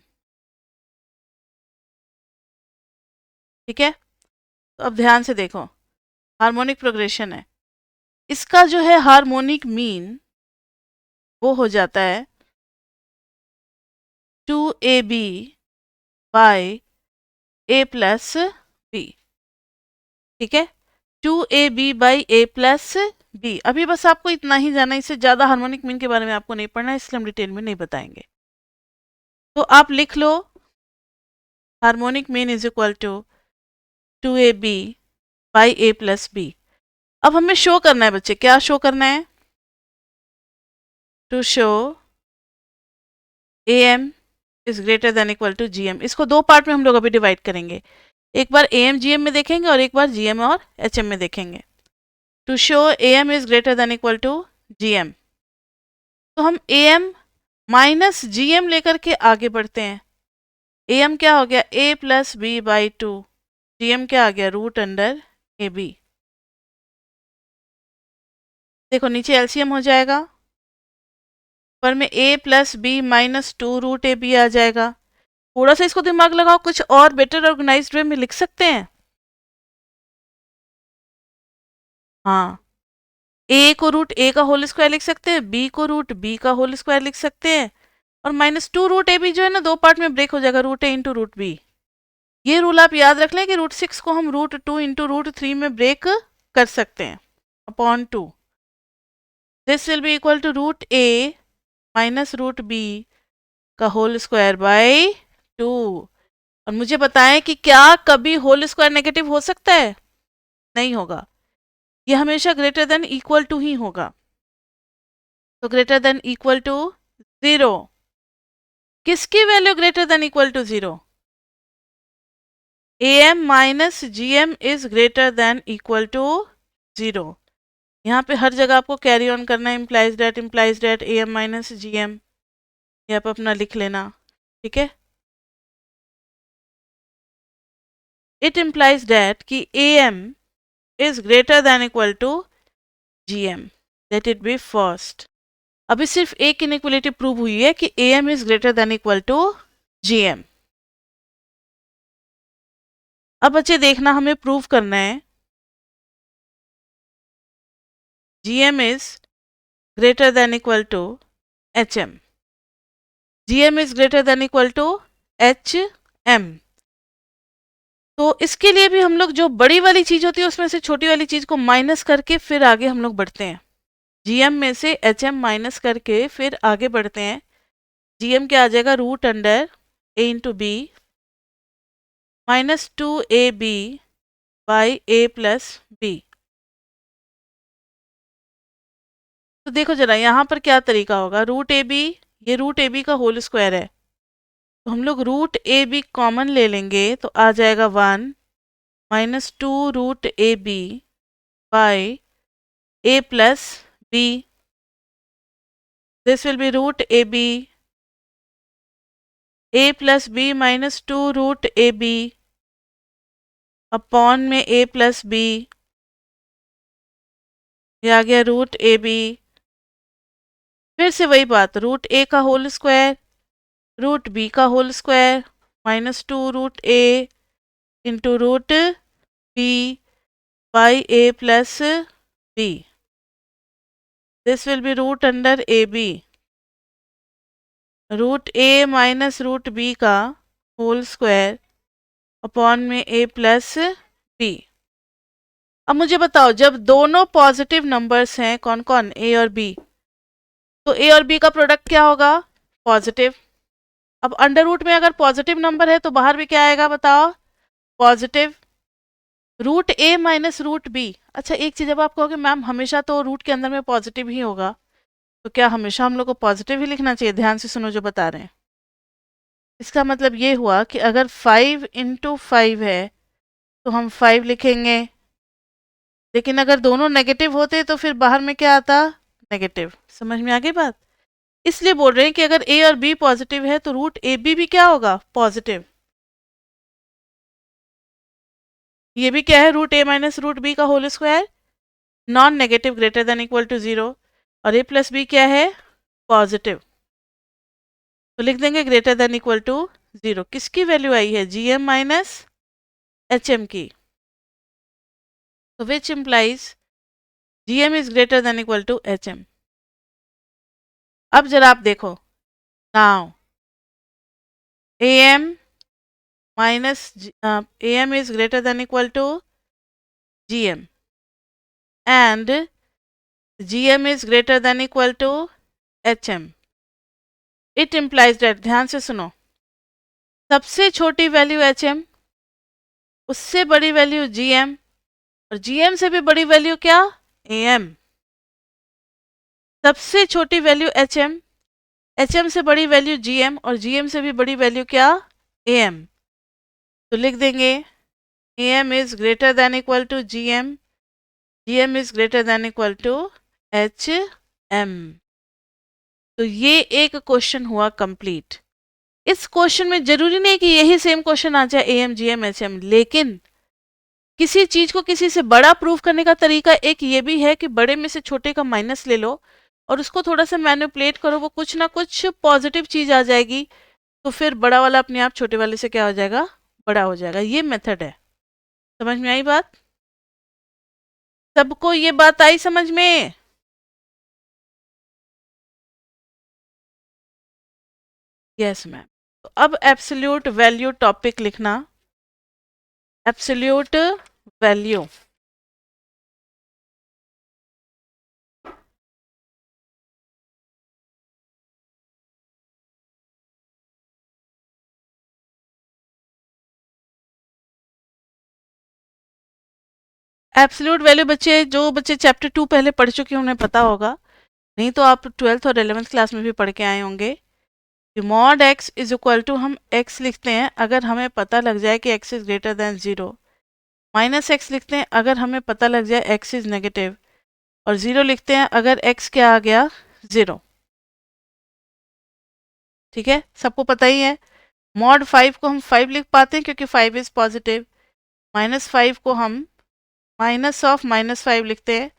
ठीक है, तो अब ध्यान से देखो, हार्मोनिक प्रोग्रेशन है। इसका जो है हार्मोनिक मीन वो हो जाता है 2ab bye a plus B. ठीक है, 2ab by a plus B. अभी बस आपको इतना ही जाना, इससे ज़्यादा हार्मोनिक मीन के बारे में आपको नहीं पढ़ना है, इसलिए हम डिटेल में नहीं बताएंगे। तो आप लिख लो, harmonic mean is equal to 2ab by a plus b. अब हमें शो करना है बच्चे, क्या शो करना है? To show am is greater than equal to gm। इसको दो पार्ट में हम लोग अभी डिवाइड करेंगे, एक बार am gm में देखेंगे और एक बार gm और hm में देखेंगे। To show am is greater than equal to gm, तो हम am माइनस gm लेकर के आगे बढ़ते हैं। am क्या हो गया? a plus b by two. gm क्या आ गया? Root under a b. देखो नीचे एलसीएम हो जाएगा, पर में a plus b minus two root a b आ जाएगा। थोड़ा सा इसको दिमाग लगाओ, कुछ और बेटर ऑर्गेनाइज्ड वे में लिख सकते हैं। हाँ, a को रूट a का होल स्क्वायर लिख सकते हैं, b को रूट b का होल स्क्वायर लिख सकते हैं, और minus two root a b जो है ना, दो पार्ट में ब्रेक हो जाएगा, root a into root b. ये रूल आप याद रख लें कि रूट 6 को हम रूट 2 इंटू रूट 3 में ब्रेक कर सकते हैं upon 2। This will be equal to root a minus root b का होल स्क्वायर बाय 2। और मुझे बताएं कि क्या कभी होल स्क्वायर नेगेटिव हो सकता है? नहीं होगा, ये हमेशा ग्रेटर देन इक्वल टू ही होगा। तो ग्रेटर देन इक्वल टू 0, किसकी value greater than equal to 0? am minus gm is greater than equal to 0। यहाँ पे हर जगह आपको कैरी ऑन करना है, implies that am minus gm, ये आप अपना लिख लेना। ठीक है, इट इम्प्लाइज डेट कि am is greater than equal to gm, let it be first. अभी सिर्फ एक इनइक्वलिटी प्रूव हुई है कि am is greater than equal to gm। अब बच्चे देखना, हमें प्रूव करना है gm is greater than equal to hm। gm is greater than equal to hm। तो इसके लिए भी हम लोग जो बड़ी वाली चीज होती है उसमें से छोटी वाली चीज को माइनस करके फिर आगे हम लोग बढ़ते हैं। gm में से hm माइनस करके फिर आगे बढ़ते हैं। gm क्या आ जाएगा? Root under a into b minus 2ab by a plus b. तो देखो जरा यहाँ पर क्या तरीका होगा, रूट ए बी, ये रूट ए बी का होल स्क्वायर है, तो हम लोग रूट ए बी कॉमन ले लेंगे, तो आ जाएगा 1 minus 2 root a b by a plus b. This will be root a b, a plus b minus 2 root a b upon में ए प्लस बी, ये आ गया रूट ए बी। फिर से वही बात, रूट ए का होल स्क्वायर रूट बी का whole square minus 2 root a into root b by a plus b. This will be root under a b, root a minus root b का whole square upon में a plus b. अब मुझे बताओ, जब दोनों positive numbers हैं, कौन कौन? ए और बी, तो ए और बी का प्रोडक्ट क्या होगा? पॉजिटिव। अब अंडर रूट में अगर पॉजिटिव नंबर है तो बाहर भी क्या आएगा बताओ? Positive. Root a minus root B. अच्छा एक चीज़, अब आप कहोगे मैम हमेशा तो रूट के अंदर में पॉजिटिव ही होगा, तो क्या हमेशा हम लोग को पॉजिटिव ही लिखना चाहिए? ध्यान से सुनो जो बता रहे हैं। इसका मतलब ये हुआ कि अगर 5 इंटू 5 है तो हम 5 लिखेंगे, लेकिन अगर दोनों नेगेटिव होते तो फिर बाहर में क्या आता? नेगेटिव। समझ में आ गई बात? इसलिए बोल रहे हैं कि अगर a और b पॉजिटिव है तो रूट ए बी भी क्या होगा, पॉजिटिव। ये भी क्या है, root a minus root b का whole square, non negative greater than equal to 0, और a प्लस बी क्या है, पॉजिटिव। तो लिख देंगे ग्रेटर देन इक्वल टू 0। किसकी वैल्यू आई है, G M minus H M की। तो which implies G M is greater than equal to H M. अब जरा आप देखो, now A M minus A M is greater than equal to G M and G M is greater than equal to H M. It implies that, ध्यान से सुनो, सबसे छोटी value H M, उससे बड़ी वैल्यू जी एम, और G M से भी बड़ी वैल्यू क्या, ए एम। सबसे छोटी value H M, H M से बड़ी वैल्यू जी एम, और जी एम से भी बड़ी वैल्यू क्या, ए एम। तो लिख देंगे A M is greater than equal to G M, G M is greater than equal to H M. तो ये एक क्वेश्चन हुआ कंप्लीट। इस क्वेश्चन में जरूरी नहीं कि यही सेम क्वेश्चन आ जाए A M G M H M, लेकिन किसी चीज को किसी से बड़ा प्रूव करने का तरीका एक ये भी है कि बड़े में से छोटे का माइनस ले लो और उसको थोड़ा सा मैनिपुलेट करो, वो कुछ ना कुछ पॉजिटिव चीज आ जाएगी, तो फिर बड़ा वाला अपने आप छोटे वाले से क्या हो जाएगा, बड़ा हो जाएगा। ये मेथड है। समझ में आई बात, सबको ये बात आई समझ में। Yes ma'am. तो अब एब्सोल्यूट वैल्यू टॉपिक लिखना, एब्सोल्यूट वैल्यू। एब्सोल्यूट वैल्यू बच्चे, जो बच्चे चैप्टर 2 पहले पढ़ चुके हैं उन्हें पता होगा, नहीं तो आप 12th और 11th क्लास में भी पढ़ के आए होंगे कि mod x is equal to, हम एक्स लिखते हैं अगर हमें पता लग जाए कि x is greater than 0, minus x लिखते हैं अगर हमें पता लग जाए एक्स इज नेगेटिव, और 0 लिखते हैं अगर एक्स क्या आ गया, 0। ठीक है, सबको पता ही है। मॉड 5 को हम 5 लिख पाते हैं क्योंकि 5 इज पॉजिटिव। माइनस 5 को हम माइनस ऑफ माइनस 5 लिखते हैं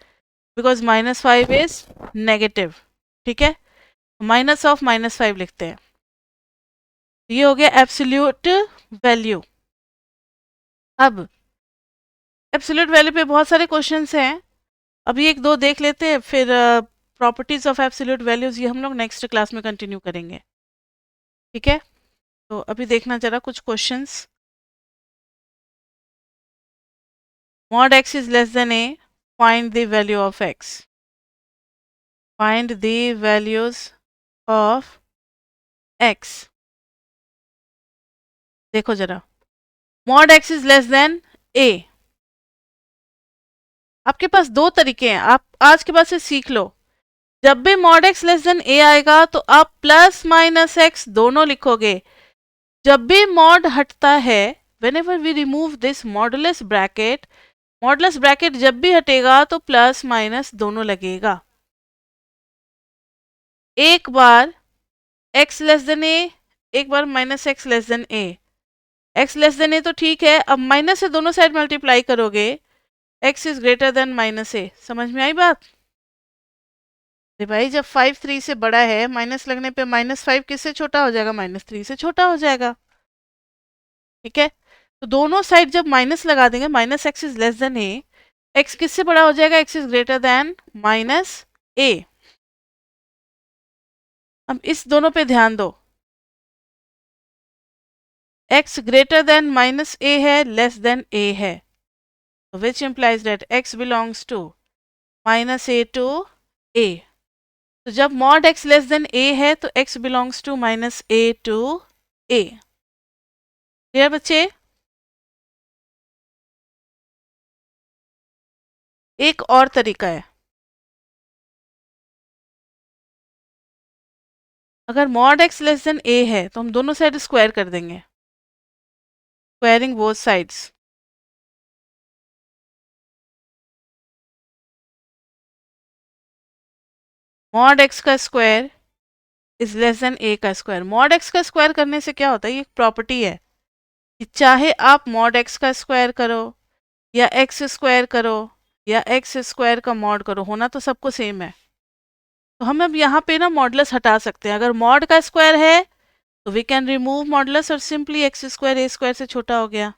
बिकॉज माइनस 5 इज नेगेटिव। ठीक है, माइनस ऑफ माइनस 5 लिखते हैं। ये हो गया एब्सोल्यूट वैल्यू। अब एब्सोल्यूट वैल्यू पे बहुत सारे क्वेश्चंस हैं, अभी एक दो देख लेते हैं, फिर प्रॉपर्टीज ऑफ एब्सोल्यूट वैल्यूज ये हम लोग नेक्स्ट क्लास में कंटिन्यू करेंगे। ठीक है, तो अभी देखना जरा कुछ questions. Mod x is less than a, find the value of x. Find the values of x. देखो जरा, mod x is less than a, आपके पास दो तरीके हैं, आप आज के बाद से सीख लो। जब भी मॉड एक्स लेस देन ए आएगा तो आप प्लस माइनस एक्स दोनों लिखोगे। जब भी मॉड हटता है, whenever we remove this modulus bracket, modulus bracket जब भी हटेगा तो प्लस माइनस दोनों लगेगा। एक बार एक्स लेस देन ए, एक बार minus x less than a. X less than a तो ठीक है, अब माइनस से दोनों साइड मल्टीप्लाई करोगे, x is greater than minus a. समझ में आई बात। भाई जब 5 3 से बड़ा है, माइनस लगने पे माइनस 5 किससे छोटा हो जाएगा, माइनस 3 से छोटा हो जाएगा। ठीक है, तो दोनों साइड जब माइनस लगा देंगे, minus x is less than a, x किससे बड़ा हो जाएगा, x is greater than minus a. अब इस दोनों पे ध्यान दो, x greater than minus a है, लेस देन ए है, which implies that x belongs to minus a to a. तो जब mod x less than a है तो x belongs to minus a to a. Clear बच्चे। एक और तरीका है, अगर mod x less than a है तो हम दोनों साइड स्क्वायर कर देंगे, squaring both sides. Mod x का स्क्वायर इज लेस देन ए का स्क्वायर। मॉड एक्स का स्क्वायर करने से क्या होता है, ये एक प्रॉपर्टी है कि चाहे आप मॉड एक्स का स्क्वायर करो या एक्स स्क्वायर करो या एक्स स्क्वायर का मॉड करो, होना तो सबको सेम है। तो हम अब यहाँ पे ना मॉडुलस हटा सकते हैं। अगर मॉड का स्क्वायर है तो वी कैन रिमूव मॉडुलस और सिंपली एक्स स्क्वायर ए स्क्वायर से छोटा हो गया।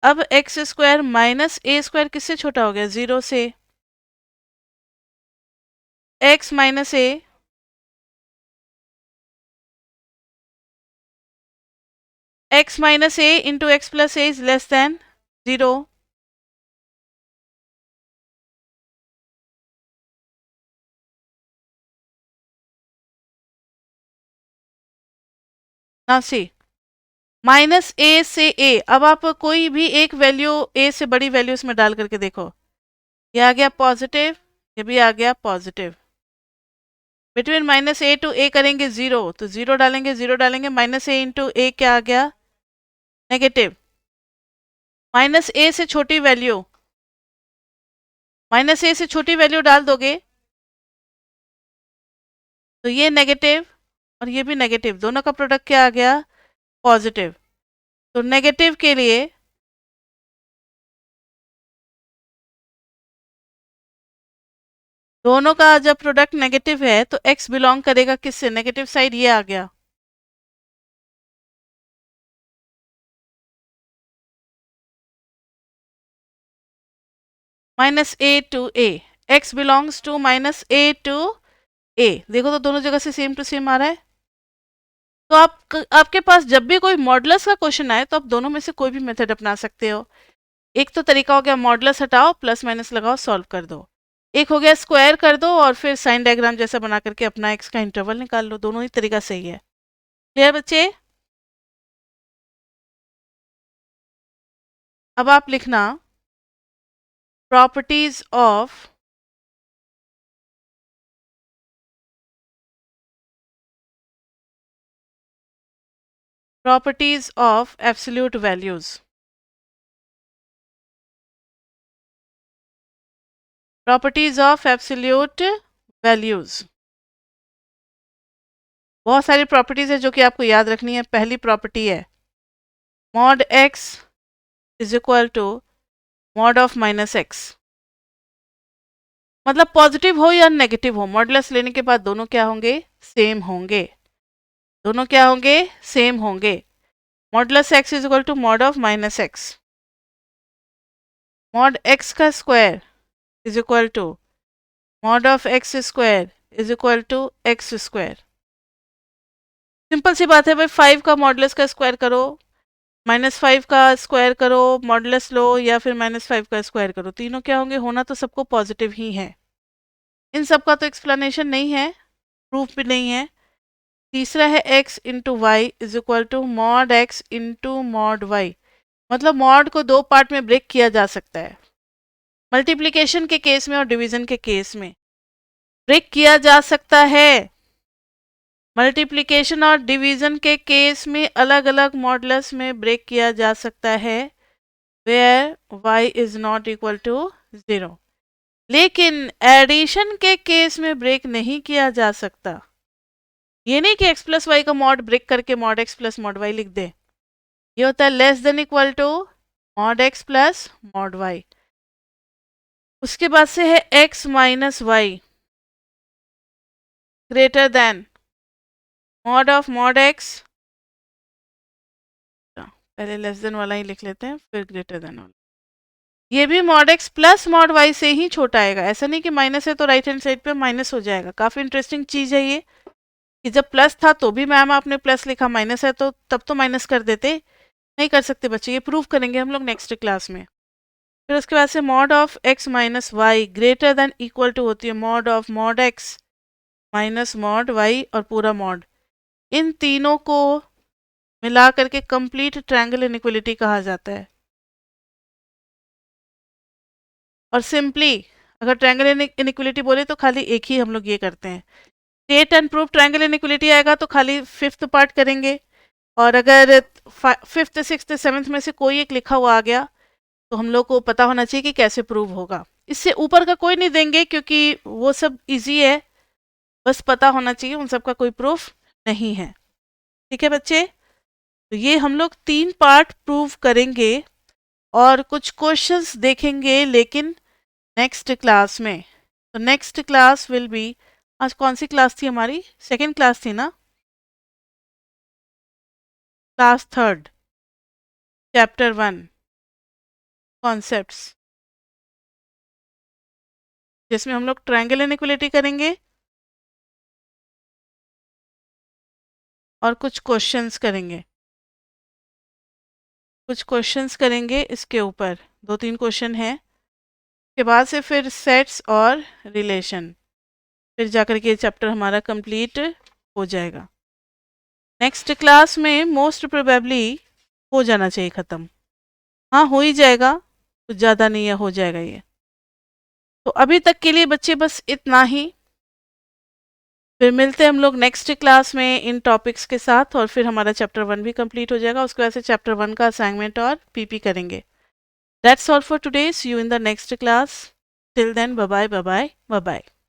अब एक्स स्क्वायर माइनस ए स्क्वायर किससे छोटा हो गया, 0 से। X minus A, x minus a into x plus a is less than 0. Now see, minus ए से ए, अब आप कोई भी एक वैल्यू ए से बड़ी वैल्यू इसमें डाल करके देखो, ये आ गया पॉजिटिव, ये भी आ गया positive. Between minus a to a करेंगे 0, तो 0 डालेंगे, 0 डालेंगे, माइनस ए इंटू ए क्या आ गया, नेगेटिव। माइनस ए से छोटी वैल्यू, माइनस ए से छोटी वैल्यू डाल दोगे तो ये नेगेटिव और ये भी नेगेटिव, दोनों का प्रोडक्ट क्या आ गया, पॉजिटिव। तो नेगेटिव के लिए दोनों का जब प्रोडक्ट नेगेटिव है तो x बिलोंग करेगा किससे, नेगेटिव साइड, ये आ गया। Minus a to a, x belongs to minus a to a, देखो तो दोनों जगह से सेम टू सेम आ रहा है। तो आपके पास जब भी कोई मॉडुलस का क्वेश्चन आए तो आप दोनों में से कोई भी मेथड अपना सकते हो। एक तो तरीका हो गया मॉडुलस हटाओ, प्लस माइनस लगाओ, सॉल्व कर दो। एक हो गया स्क्वायर कर दो और फिर साइन डायग्राम जैसा बना करके अपना एक्स का इंटरवल निकाल लो, दोनों ही तरीका सही है। क्लियर बच्चे? अब आप लिखना properties of absolute values. Properties of absolute values, बहुत सारी प्रॉपर्टीज है जो कि आपको याद रखनी है। पहली प्रॉपर्टी है mod x is equal to mod of minus x, मतलब पॉजिटिव हो या नेगेटिव हो, मॉडुलस लेने के बाद दोनों क्या होंगे, सेम होंगे। दोनों क्या होंगे, सेम होंगे। Modulus x is equal to mod of minus x, mod x का square is equal to mod of x square is equal to x square. Simple सी बात है भाई, 5 का मॉडुलस का स्क्वायर करो, -5 का स्क्वायर करो, मॉडुलस लो, या फिर -5 का स्क्वायर करो, तीनों क्या होंगे, होना तो सबको पॉजिटिव ही है। इन सब का तो एक्सप्लेनेशन नहीं है, प्रूफ भी नहीं है। तीसरा है x into y is equal to mod x into mod y, मतलब मॉड को दो पार्ट में ब्रेक किया जा सकता है। मल्टीप्लिकेशन के केस में और डिवीजन के केस में ब्रेक किया जा सकता है। मल्टीप्लिकेशन और डिवीजन के केस में अलग अलग मॉडुलस में ब्रेक किया जा सकता है, where y is not equal to 0। लेकिन एडिशन के केस में ब्रेक नहीं किया जा सकता। ये नहीं कि x प्लस वाई का मॉड ब्रेक करके mod x plus mod y लिख दे, ये होता है less than equal to mod x plus mod y. उसके बाद से है x minus y greater than mod of mod x, पहले लेस देन वाला ही लिख लेते हैं फिर ग्रेटर देन वाला। ये भी mod x plus mod y से ही छोटा आएगा, ऐसा नहीं कि माइनस है तो राइट हैंड साइड पे माइनस हो जाएगा। काफ़ी इंटरेस्टिंग चीज़ है ये कि जब प्लस था तो भी मैम आपने प्लस लिखा, माइनस है तो तब तो माइनस कर देते, नहीं कर सकते बच्चे, ये प्रूव करेंगे हम लोग नेक्स्ट क्लास में। फिर उसके बाद से mod of x minus y greater than equal to होती है mod of mod x minus mod y और पूरा मॉड। इन तीनों को मिला करके कंप्लीट ट्रायंगल इनइक्वलिटी कहा जाता है। और सिंपली अगर ट्रायंगल इनइक्वलिटी बोले तो खाली एक ही हम लोग ये करते हैं, state and proof triangle inequality आएगा तो खाली 5th पार्ट करेंगे, और अगर 5th 6th 7th में से कोई एक लिखा हुआ आ गया तो हम लोग को पता होना चाहिए कि कैसे प्रूव होगा। इससे ऊपर का कोई नहीं देंगे क्योंकि वो सब इजी है, बस पता होना चाहिए, उन सब का कोई प्रूफ नहीं है। ठीक है बच्चे, तो ये हम लोग 3 पार्ट प्रूव करेंगे और कुछ क्वेश्चंस देखेंगे लेकिन नेक्स्ट क्लास में। तो नेक्स्ट क्लास विल बी, आज कौन सी क्लास थी हमारी? सेकेंड क्लास थी ना? क्लास थर्ड, चैप्टर 1 कॉन्सेप्ट्स, जिसमें हम लोग ट्रायंगल इनइक्वालिटी करेंगे और कुछ क्वेश्चंस करेंगे। कुछ क्वेश्चंस करेंगे इसके ऊपर, 2-3 क्वेश्चन हैं। के बाद से फिर सेट्स और रिलेशन, फिर जाकर के चैप्टर हमारा कंप्लीट हो जाएगा। नेक्स्ट क्लास में मोस्ट प्रोबेबली हो जाना चाहिए ख़त्म। हाँ, हो ही जाएगा, कुछ ज़्यादा नहीं है, हो जाएगा ये। तो अभी तक के लिए बच्चे बस इतना ही। फिर मिलते हैं हम लोग नेक्स्ट क्लास में इन टॉपिक्स के साथ, और फिर हमारा चैप्टर 1 भी कंप्लीट हो जाएगा। उसके बाद से चैप्टर 1 का असाइनमेंट और पीपी करेंगे। That's all for today, see you in the next class. Till then, bye bye, bye bye, bye bye.